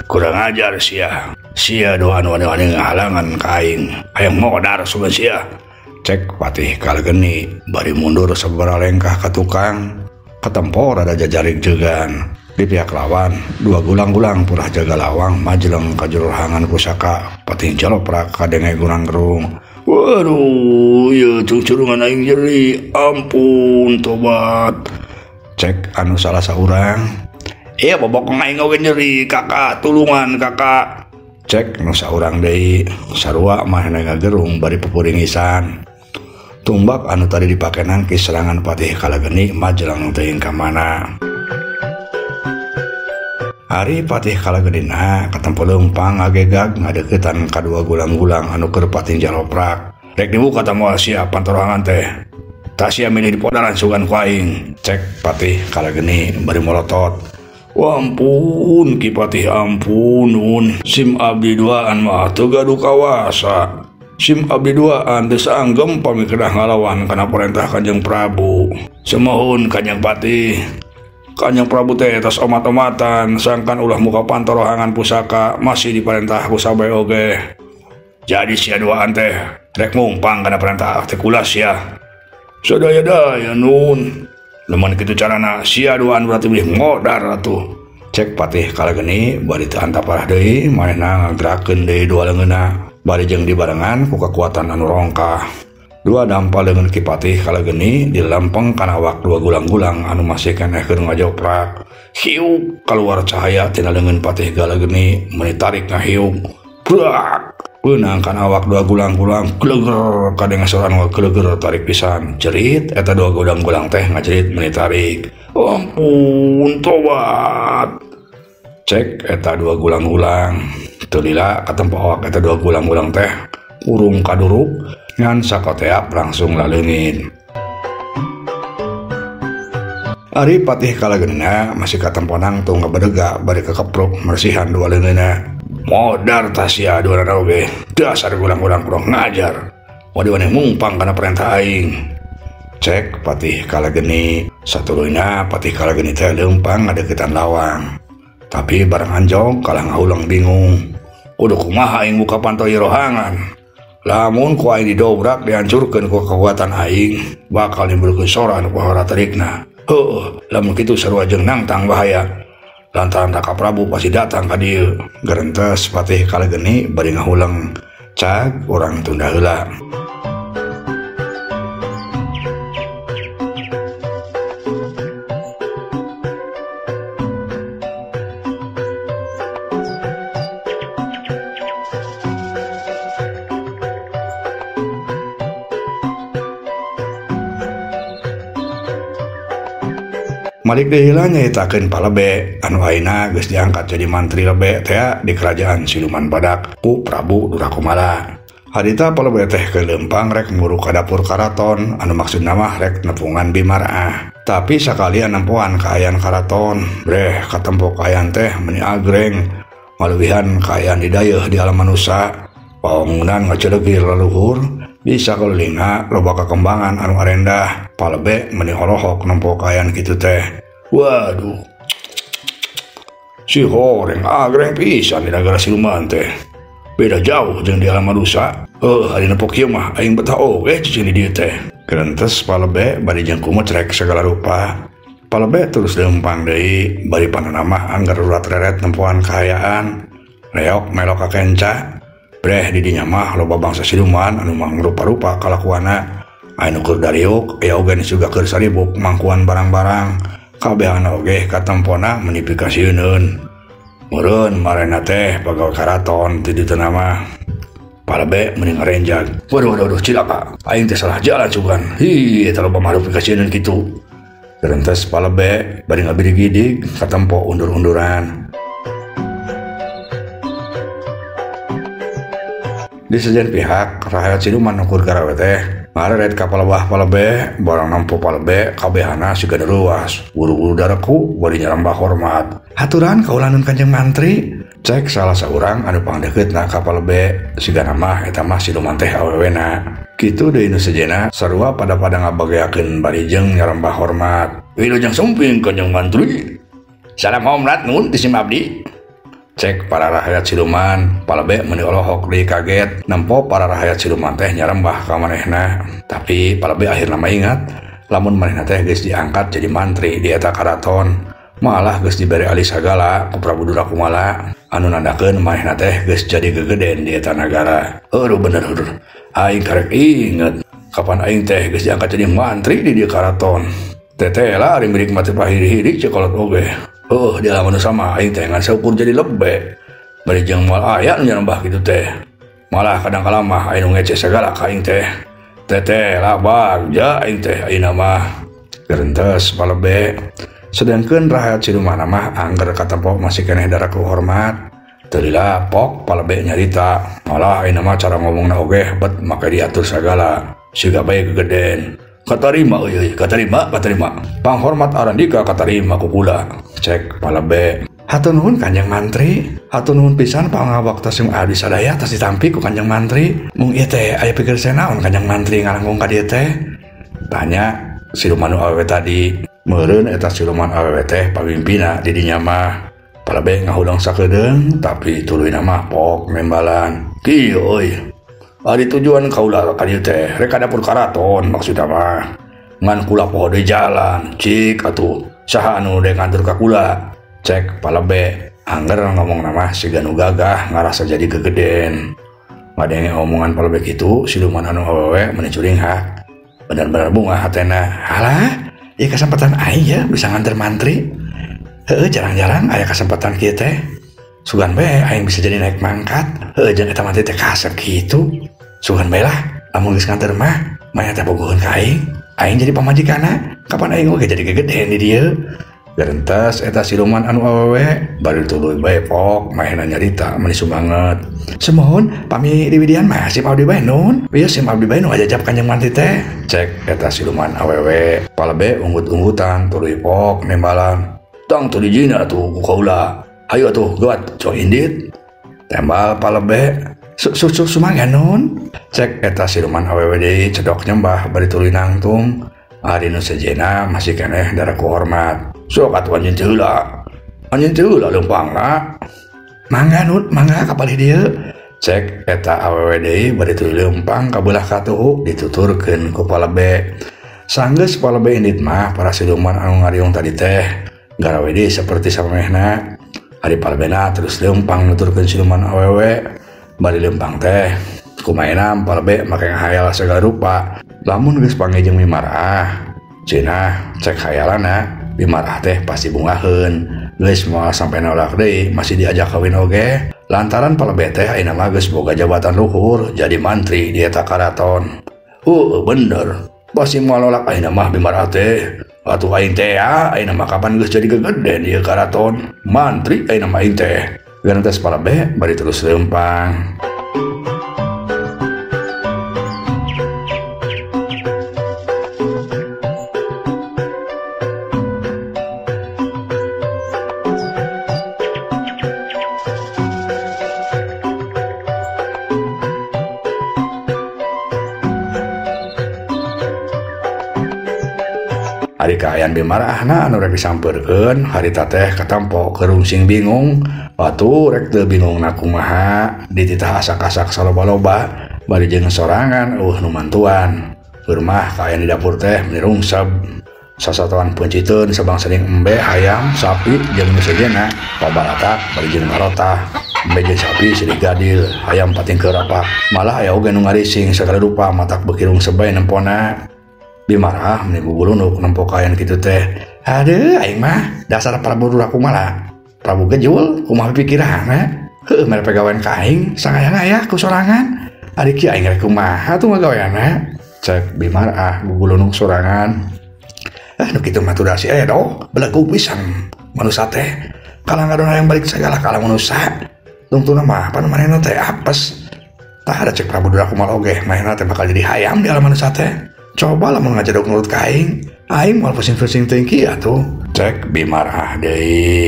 kurang ajar sia doa anu-anu ngahalangan kaing aya modar sugan sia. Cek Patih Kalageni bari mundur sababaraha lengkah ka tukang katempo rada jajarig jegan. Di pihak lawan dua gulang-gulang purah jaga lawang majeleng kajurhangan pusaka Patih Jaloprak kadenge gunang gerung. Waduh, ya curungan aing nyeri, ampun tobat. Cek anu salah saurang. Iya bobok aing oge nyeri, kakak, tulungan kakak. Cek nu saurang deui, sarua mah ngagerung bari pupuringisan. Tumbak anu tadi dipake nangkis serangan Patih Kalageni majelang teuing ka mana. Ari Patih Kalagenina katempo leumpang ngagegag ngadeukeutan kadua gulang-gulang anu keur Patih Jaloprak. Rek dibuka tamu sia pantorohangan teh. Tak sia milih dipodaran sugan ku aing. Cek Patih Kalageni bari molotot. Wah ampun Ki Patih ampunun. Sim abdi duaan mah teu gaduh kawasa. Sim abdi duaan teu sanggem pamikedah ngalawan kana perintah Kanjeng Prabu. Semohon Kanjeng Patih. Kanjeng Prabu teh atas omat-omatan sangkan ulah muka pantorohangan pusaka masih diperintah ku sabae oge. Jadi sia duaan teh rek ngumpang kana perintah teh kula sia. Sadaya-daya nun. Lamun kitu carana sia duaan berarti beuh modar atuh. Cek Patih Kalageni bari teu antaparah deui manehna ngagerakkeun deui dua leungeunna bari jeung dibarengan ku kekuatan anu rongkah. Dua dampal dengan Ki Patih Kalageni dilempeng kana awak dua gulang-gulang anu masih keneh keur ngajoprak. Hiuk keluar cahaya tina leungeun Patih Kalageni meuni tarik ngahiuk. Brak beunang kana awak dua gulang-gulang gleger kadenge soran gleger tarik pisan. Cerit eta dua gulang-gulang teh ngacerit meuni tarik. Ampun tobat. Cek eta dua gulang-gulang teu lila katempo awak eta dua gulang-gulang teh urung kaduruk ngan sakoteap langsung laleungin. Ari Patih Kalagenina masih katempo nangtung ngabadega bari kekepruk mersihan dua leungeunna. Modar tah sia duana oge. Dasar gulang-gulang kurang ngajar. Wadi-wadi mumpang kana perintah aing. Cek Patih Kalageni satuluina Patih Kalageni teh leumpang ngadeuketan lawang. Tapi barang anjog kalah ngaulang bingung. Udah kumaha aing buka pantoi rohangan. Lamun ku aing didobrak dihancurkeun ku kekuatan aing bakal nimbulkeun soran ku haratarikna. Heuh, lamun kitu sarua jeung nangtang bahaya. Lantaran Raka Prabu pasti datang ka dieu. Garentes Patih Kalageni bari ngahulang. Cag urang tunda heula. Malik deui nyaitakeun Palebe anu ayeuna geus diangkat jadi mantri lebe teh di kerajaan Siluman Badak ku Prabu Durakumala. Harita Palebe teh kelempang rek nguru ka dapur karaton anu maksudna mah rek nepungan Bimaraah. Tapi sakalian nempoan kaayaan karaton, breh katempo kaayaan teh meuni agreng maleuwihan kaayaan di dayeuh di alam manusia. Pawangunan ngacelegir leluhur bisa kelilingna loba kakembangan anu arendah. Palebe meuni holohok nempo kaayaan kitu teh. Waduh, si horeng agreng pisan di negara Siluman teh. Beda jauh jeung di alam manusia. Ari nepok ieu mah aing betah oge cicing di dieu teh. Gerentes Palebe bari jeung kumecrek segala rupa. Palebe terus leumpang deui bari panana mah anggar urat reret nempoan kaayaan. Reok melok ka kenca. Breh di dinya mah loba bangsa siluman anu mah rupa-rupa kalakuana. Anu keur dariuk aya oge juga keur saribuk mangkuan barang-barang. Kabehana oge katempona menipikasieun. Meureun marena teh pagawe karaton ti dieu mah. Palebe meuni ngarenjag. Waduh cilaka. Aing teh salah jalan sugan. Hi eta loba modifikasieun kitu. Gerentes Palebe bari ngabidig-gidig katempo undur-unduran. Di sejen pihak rakyat Siluman nukur garawe teh ngaret ka Palebah Palebe barang nampu Palebe kabehana siga luas. Buru-buru daraku bari nyarambah hormat. Haturan kaulanan Kanjeng Mantri. Cek salah saurang anu pangdeukeutna ka Palebe sigana mah eta mah Siluman teh awewena. Kitu deui nu sejenna sarua pada ngabageakeun barijeng nyarambah hormat. Wilujeng sumping Kanjeng Mantri. Salam hormat nun ti Sim Abdi. Cek para rakyat siluman, palebe meni olohok deui kaget, nempo para rakyat siluman teh nyarembah ka manehna. Tapi palebe akhirna mah ingat, lamun manehna teh geus diangkat jadi mantri di eta karaton, malah geus dibere alih sagala ku Prabu Durakumala, anu nandakeun manehna teh geus jadi gegeden di eta nagara. Heueuh bener heueuh. Aing karek inget kapan aing teh geus diangkat jadi mantri di dieu karaton. Teteh lah ari mirik mati pahiri-hiri cekolot oge. Di lamun sama aing teh ngan saukur jadi lebe. Bari jeung moal aya nu nyarembah kitu teh. Malah kadang-kala mah aing ngece segala ka aing teh. Teteh lah bagja aing teh ayeuna mah. Geurentes palebe. Sedangkeun rakyat siluman mah angger katempo masih keneh dara hormat. Teu lila pok palebe nyarita. Malah ayeuna mah cara ngomongna oge bet make diatur sagala. Siga bae gegeden. Katarima euy, katarima. Panghormat Arandika katarima ku kula. Cek palebe. Hatur nuhun Kanjeng Mantri. Hatur nuhun pisan pangawaktos sing abdi sadaya tos ditampi ku Kanjeng Mantri. Mung ieu teh aya pikir sanaon Kanjeng Mantri ngalangkung ka dieu teh? Tanya siluman awewe tadi. Meureun eta siluman awewe teh pamimpina di dinya mah. Palebe ngahulang sakedeung tapi tuluy mah pok membalan. Kieu euy. Ari tujuan kaula ka dieu teh rek ka dapur karaton maksudna mah. Ngan kula poho deui jalan, cik atuh. Saha anu deuk ngantur ka kula? Cek palebe. Angger ngomong mah siga nu gagah ngarasa jadi gegeden. Ngadenge omongan palebe kitu, siluman anu awewe meuni curing hak. Bener-bener bunga hatena. Halah, ieu kesempatan aing ya bisa nganter mantri. Heueuh jarang-jarang aya kesempatan kieu teh. Sugan bae aing bisa jadi naik mangkat. Heueuh jeung eta mantri teh kasep kitu. Sugan bae lah, lamun geus nganter mah, maya teh bogoheun ka aing. Aing jadi pamajikanna. Kapan aing oge jadi gegeden di dieu. Geurentes eta siluman anu awewe bari tuluy bae pok maehna nyarita meuni sumanget. Semohon pami diwidian mah sim abdi bae nun. Ieu sim abdi bae nu ngajajab Kanjeng Mantri teh. Cek eta siluman awewe, palebe unggut-unggutan tuluy pok nembalan. Tong tu dijina atuh ku kaula. Hayu atuh gat cok indit. Tembal palebe. Sumangga nun. Cek eta siluman awewe deui cedok nyembah bari tuluy nangtung. Ari nu sejena masih keneh dara hormat. Sok atuh anjeun teu heula. Anjeun teu heula leumpangna. Mangga nun, mangga ka palih dieu. Cek eta awewe deui bari tuluy leumpang ka beulah katuhu dituturkeun ku palebe. Sanggeus palebe indit mah para siluman anu ngariung tadi teh garawe deui saperti samemehna. Ari palebena terus leumpang nuturkeun siluman awewe. Bari leumpang teh kumaha palebe make ngahayal segala rupa. Lamun geus panggih jeung Mimarah, cenah cek khayalana Mimarah teh pasti bungaheun. Geus moal sampe nolak deui masih diajak kawin oge. Lantaran palebe teh ayeuna mah geus boga jabatan luhur jadi mantri di eta karaton. Bener. Pasti moal nolak ayeuna mah Mimarah teh. Atuh aing teh ayeuna mah kapan geus jadi gegeden di karaton. Mantri ayeuna mah aing teh. Geurentes palebe bari terus leumpang. Ari kaayaan Mimarahna anu rek disampeurkeun harita teh katampo kerungsing bingung. Batu rek teu bingungna kumaha dititah asak-asak saloba-loba bari jeung sorangan nu mantuan. Keur mah kaayaan di dapur teh menirungseb. Sasatoan peunciteun sabang sering embe hayam sapi jeung nu sejenna pabalatak bari jeung marotah. Embe jeung sapi silih gadil hayam pating keurapak. Malah aya oge nu ngarising sagala rupa matak bekirung sebay nempona. Mimarah meni gugulunuk nempo kaayaan kitu teh. Aduh aing mah dasar Prabu Durakumala. Prabu gejul kumaha pikiranna. Heueuh mere pegawean ka aing sangayang aya ku sorangan. Ari kieu aing rek kumaha tuh ngagaweanna. Cek Mimarah gugulunuk sorangan. Nu kitu mah tuh si edo belegug pisan manusa teh. Kala ngadona yang balik segala kala manusa. Tungtuna mah panu manehna teh apes. Tah ada cek Prabu Durakumala oge manehna teh bakal jadi hayam di alam manusa teh. Coba lah mau ngajadok nurut ka aing mal pusing-pusing teuing atuh. Cek Mimarah deui.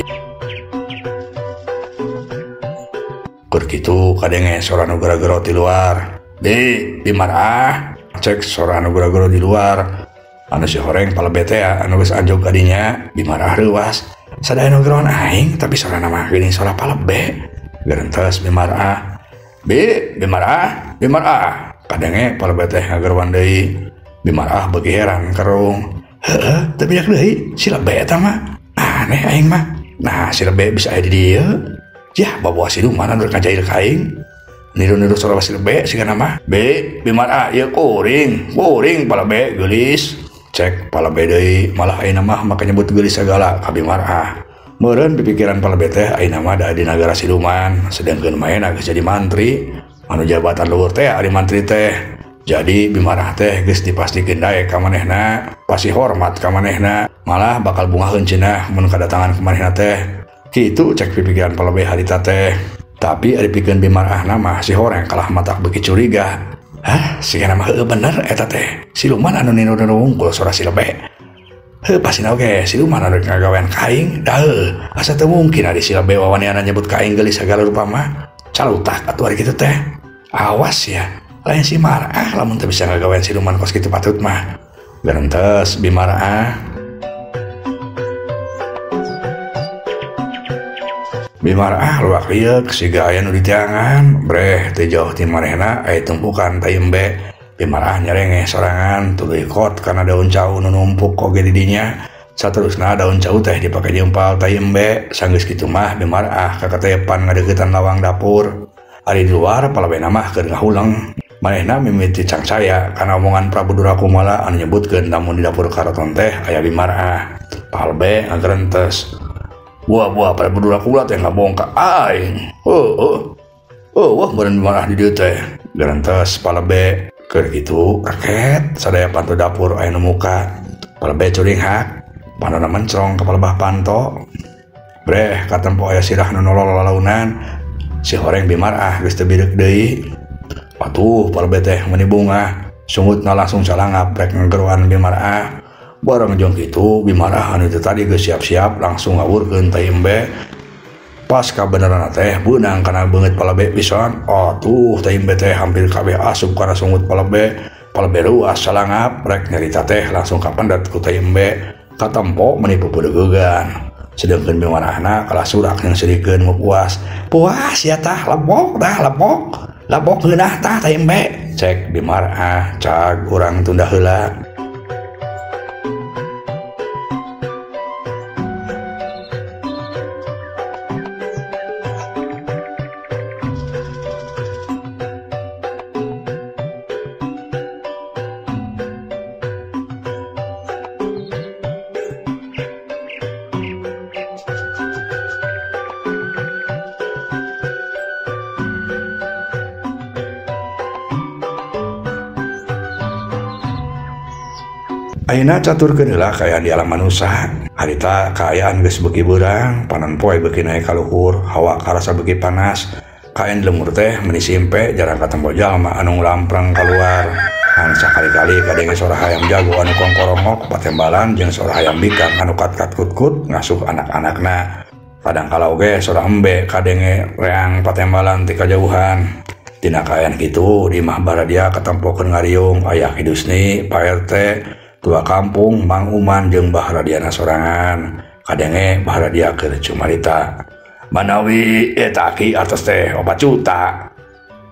Keur kitu kadenge sora nu gara-gara di luar. Di Mimarah, cek sora nu gara-gara di luar. Anu si horeng palebe teh anu geus anjog ka dinya. Mimarah reuas. Sadaya nu gerawan aing tapi sorana mah geuning sora palebe. Gerentas Bimarah. Bimarah. Kadenge palebe teh ngagerwan deui. Bimarah beuki heran kerung. Heeh, teu bidak deui, si lebe eta mah. Aneh aing mah. Nah, si lebe bisa aya di dieu. Yah, bawa siluman anu ngajail ka aing. Niru-niru sora si lebe sigana mah. Bimarah ieu kuring palebe geulis. Cek palebe deui, malah ayeuna mah maka nyebut geulis segala ka Bimarah. Meureun pipikiran palebe teh ayeuna mah da di nagara siluman, sedengkeun maena geus jadi mantri. Anu jabatan luhur teh ari mantri teh. Jadi Bimarah teh geus dipastikeun dae ka manehna, pasti hormat ka manehna, malah bakal bungaheun cenah mun kadatangan ka manehna teh. Kitu cek pipikiran palebe harita teh. Tapi ari pikeun Bimarahna mah si horeng kalah matak beuki curiga. Hah, sigana mah heueuh bener eta teh. Siluman anu niru-niru wungkul sora si lebe. Heuh pasina oge siluman anu ngagawean kaing. Da heuh, asa teu mungkin ari si lebe wawaniana nyebut kaing geulis sagala rupa mah. Calutak atuh ari kitu teh. Awas ya. Lain si Marah lamun teu bisa ngagawean siluman kos kitu patut mah. Gerentes Bimarah. Bimarah luak liuk siga aya nu ditiangan breh teu jauh ti manehna aya tumpukan tai embe. Bimarah nyerengeh sorangan tuluy kot kana daun cau nu numpuk oge di dinya. Saterusna daun cau teh dipake jempal tai embe. Sanggeus kitu mah Bimarah kakatepan ngadeuketan lawang dapur. Ari di luar palebena mah keur ngahuleng. Manehna mimiti cangcaya kana omongan Prabu Durakumala anu nyebutkeun lamun di dapur karaton teh aya Bimarah. Palbe ngagrentes. Buah Prabu Durakumala teh ngabongka aing. Wah beureun Bimarah di dieu teh. Gerentes palebe keur kitu raket sadaya panto dapur aya nu muka. Palebe curing hak, pandona mencrong ka palebah panto. Breh katempo aya sirah nu nolol lalaunan. Si horeng Bimarah geus teu bideuk deui. Atuh palebe teh meuni bunga, sungutna langsung salangap rek ngageruan Bimarah. Bareng jong kitu Bimarah anu teu tadi geus siap-siap langsung ngawurkeun tai embe. Pas kabeneran teh beunang kana beungeut palebe pisan. Atuh tai embe teh hampir kabeh asup kana sungut palebe. Palebe ruas salangap rek nyarita teh langsung kapendet ku tai embe. Katempo meuni pupudeugegan. Sedengkeun Bimarahna kalah surak yang sedikeun mu puas. Puas ya tah lebok heunah tah tai embe. Cek Bimarah cag urang tunda heula. Ayeuna caturkeun heula kaayaan di alam manusia. Harita kaayaan geus beuki beurang, panon poe beuki naek ka luhur, hawa karasa beuki panas. Kaayaan lemur teh meuni simpe jarang katempo jalma anu nglampreng kaluar. An sakali-kali kadenge sora hayam jago anu kongkorongok patembalan jeung sora hayam bikang anu kat-kat kut-kut ngasuh anak-anakna. Kadang kala oge sora embe kadenge reang patembalan ti kajauhan. Dina kaayaan kitu di mah baradia katempokeun ngariung aya Ki Dusni, Pak RT, tua kampung, Mang Uman jeung Mbah Radiana sorangan. Kadenge Mbah Radia keur cumarita. Manawi eta ki atos teh 4 juta.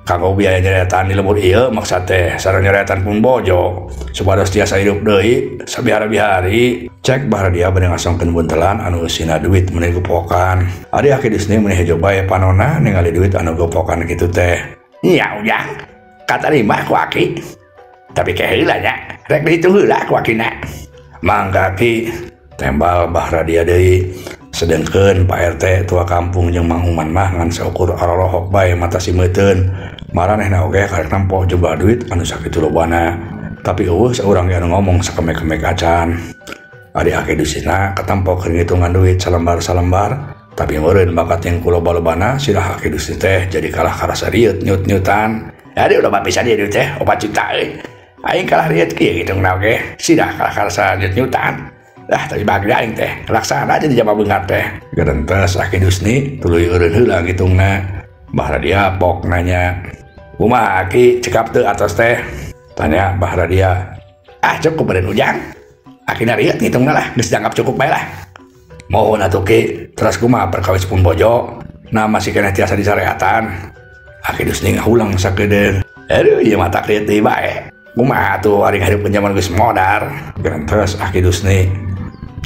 Kanggo biaya nyaretan di lemur ieu maksud teh sareng nyaretan pun bojo. Supados tiasa hidup deui sabihari-bihari. Cek Mbah Radia bade ngasongkeun buntelan anu eusina duit meuni gopokan. Ari Ki Dusni meuni hejo bae panonna ningali duit anu gopokan kitu teh. Nya ujang. Katarima ku Aki. Tapi keheula nya. Rek dihitung heula ku Akina. Mangga Ki, tembal Mbah Radia deui. Sedengkeun Pak RT tua kampung jeung Mang Uman mah ngan saukur aralohok bae mata simeuteun. Maranehna oge karek nampo jumlah duit anu sakitu lobana. Tapi eueuh saurang anu ngomong sakemek-kemek acan. Ari Ki Dusina katampokeun ngitungan duit salembar-salembar. Tapi meureun bakat yang kuloba-lobana sirah Ki Dusni teh jadi kalah karasa riut nyut-nyutan. Jadi udah bapisan dia duit teh 4 juta euy. Aing kalah riut kieu hitungna oge. Sirah kalah karasa nyut-nyutan. Dah tadi bahagia aing teh. Laksana aja di jama beungat teh. Gerentes Ki Dusni tuluy eureun heula ngitungna. Mbah Radia pok nanya. Kumaha Aki cekap teu atos teh? Tanya Mbah Radia. Cukup beureun ujang. Akina riut ngitungna lah, geus dianggap cukup bae lah. Mohon atuh Ki, terus kumaha perkawis pun bojo? Nah masih kena tiasa disareatan. Aki Dusni ngahulang sakedeung. Aduh ieu mata kriet deui bae. Kumaha atuh ari ngahirup zaman geus modar. Gerantos Aki Dusni.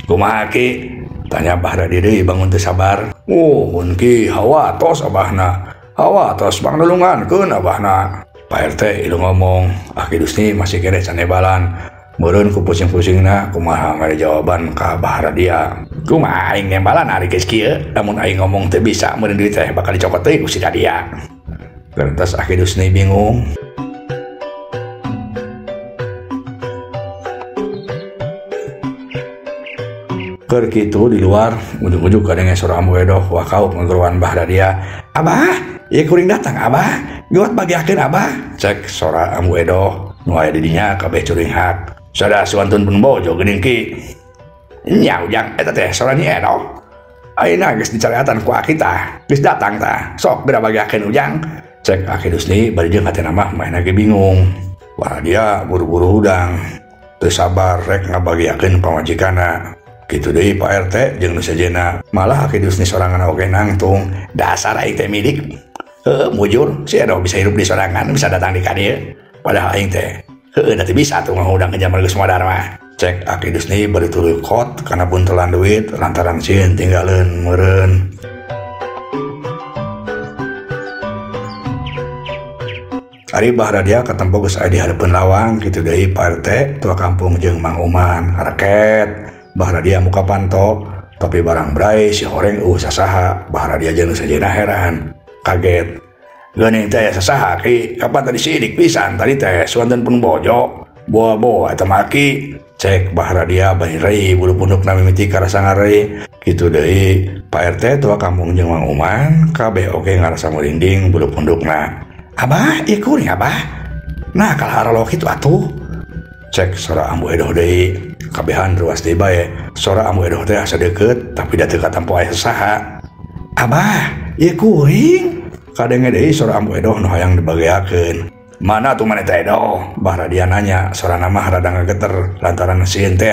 Kumaha Ki? Tanya Bahradia deui bangun teu sabar. Mun Ki hawa tos abahna. Hawa tos bang nulungankeun abahna. Pak RT ilu ngomong. Aki Dusni masih kene canebalan. Meureun ku pusing-pusingna kumaha ngade jawaban ka Bahradia. Kumaha aing nembalan ari geus kieu. Lamun aing ngomong teu bisa meureun duit teh bakal dicokot teuing ku si Dadia. Lantas Aki Dusni bingung. Keur kitu di luar ujug-ujug kadenge sora Ambu Edoh wakauk nggeruan Bahradia. Abah, ieu kuring datang Abah. Giwat bagiakeun Abah. Cek sora Ambu Edoh nu aya di dinya kabeh curing hak. Sada suantun pun bojo geuning Ki. Nya ujang eta teh sora Nyi Edoh. Ayeuna geus dicareatan ku kita. Geus datang tah. Sok beda bagiakeun ujang. Cek Aki Dusni bari jeung hatena mah main lagi bingung. Wah dia buru-buru hudang. Teu sabar rek ngabagiakeun pamajikanna. Kitu deui Pak RT jeung nu sejenna. Malah Aki Dusni sorangan oge nangtung. Dasar aing teh milik. Mujur si Edoh bisa hidup di sorangan bisa datang di ka dieu. Padahal aing teh da teu bisa tuh ngahudang ke zaman geus modar mah. Cek Aki Dusni bari tuluy kot kana buntelan duit lantaran sieun tinggaleun meureun. Ari Bahradia katempo geus aya di hareupeun lawang kitu deui Pak RT tua kampung jeung Mang Uman raket. Bahradia muka panto tapi barang bray si horeng sasaha. Bahradia jeung sajeuna heran kaget. Geuning teh sasaha Ki? Kapan tadi sidik pisan tadi teh suanteun pun bojo. Boa-boa eta mah Ki. Cek Bahradia bari rei bulu pundukna mimiti karasa ngarei. Kitu deui Pak RT tua kampung jeung Mang Uman kabeh oge ngarasa merinding bulu pundukna. Abah, ieu kuring Abah. Nah, kalahara kitu atuh. Cek sora Ambu Edoh deui. Kabehan ruas deui bae. Sora Ambu Edoh teh asa deukeut tapi da teu katampo aya sasaha. Abah, ieu kuring. Kadenge deui sora Ambu Edoh nu hayang dibageakeun. Mana tuh maneh teh Edoh? Bahradia nanya, sorana mah rada ngageter lantaran sieun teh.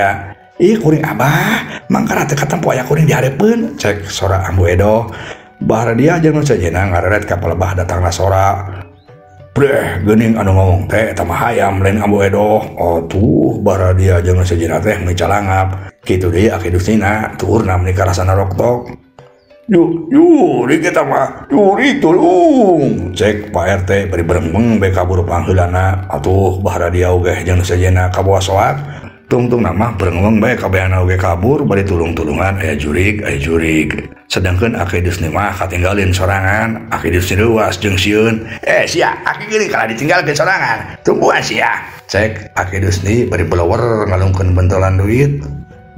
Ieu kuring Abah, mangkara teu katampo aya kuring di hareupeun. Cek sora Ambu Edoh. Bahradia jeung nu sejenna ngareret ka palebah datangna sora. Breh, geuning anu ngomong teh eta mah hayam lain Ambu Edoh. Atuh Bahradia jeung sejenna teh meuli calangap. Kitu deui Aki Dusnina turna meuli karasana roktok. Yuri kita mah yuri tulung. Cek Pak RT bari berembeng bae kabur pangheulana. Atuh Bahradia oge jeung sejenna kaboa soak. Tungtung nama berengeng bae kabehana oge kabur bari tulung-tulungan aya jurig. Sedangkeun Aki Dusni mah katinggalin sorangan. Aki Dusni luas jeung sieun. Sia, Aki geuning kala ditinggalkeun sorangan. Tungguan sia. Cek Aki Dusni bari blower ngalungkeun bentolan duit.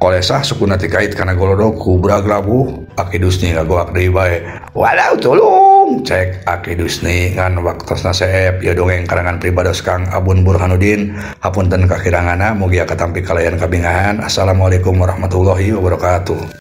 Kolesah sukuna ti kait kana golodog ku brag labuh. Aki Dusni ngagoak deui bae. Walau tulung. Cek Aki Dusni ngan waktosna seep ieu dongeng karangan pribados Kang Abun Burhanuddin. Hapunten kakiranganna mugi katampi kalayan kabingahan. Assalamualaikum warahmatullahi wabarakatuh.